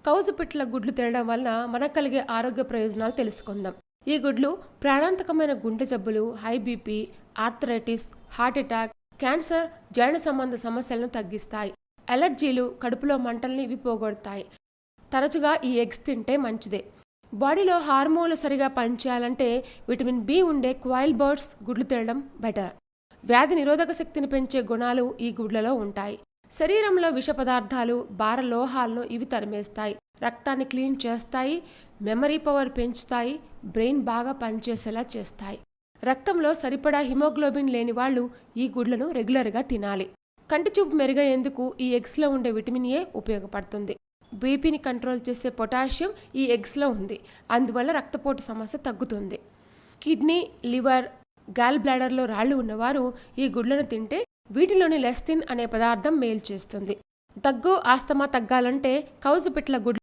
కౌజుపిట్ల గుడ్లు తినడం వలన మనకు కలిగే ఆరోగ్య ప్రయోజనాలు తెలుసుకుందాం. ఈ గుడ్లు ప్రాణాంతకమైన గుండె జబ్బులు, high BP, arthritis, heart attack, cancer, జీర్ణ సంబంధ సమస్యలను తగ్గిస్తాయి. అలర్జీలు, కడుపులో మంటల్ని ఇవి పోగొడతాయి. తరచుగా ఈ ఎగ్స్ తింటే మంచిదే. బాడీలో హార్మోన్లు సరిగా పనిచేయాలంటే విటమిన్ బి ఉండే క్వాయిల్ బర్డ్స్ గుడ్లు తినడం బెటర్. వ్యాధి నిరోధక శక్తిని పెంచే గుణాలు ఈ గుడ్లలో ఉంటాయి. శరీరంలో విష పదార్థాలు, భార లోహాలను ఇవి తరిమేస్తాయి. రక్తాన్ని క్లీన్ చేస్తాయి. మెమరీ పవర్ పెంచుతాయి. బ్రెయిన్ బాగా పనిచేసేలా చేస్తాయి. రక్తంలో సరిపడా హిమోగ్లోబిన్ లేని వాళ్ళు ఈ గుడ్లను రెగ్యులర్గా తినాలి. కంటి చూపు మెరుగయ్యేందుకు ఈ ఎగ్స్లో ఉండే విటమిన్ ఏ ఉపయోగపడుతుంది. బీపీని కంట్రోల్ చేసే పొటాషియం ఈ ఎగ్స్లో ఉంది. అందువల్ల రక్తపోటు సమస్య తగ్గుతుంది. కిడ్నీ, లివర్, గాల్ బ్లాడర్లో రాళ్లు ఉన్నవారు ఈ గుడ్లను తింటే వీటిలోని లెస్థిన్ అనే పదార్థం మేలు చేస్తుంది. దగ్గు, ఆస్తమా తగ్గాలంటే కౌజుపిట్ల గుడ్లు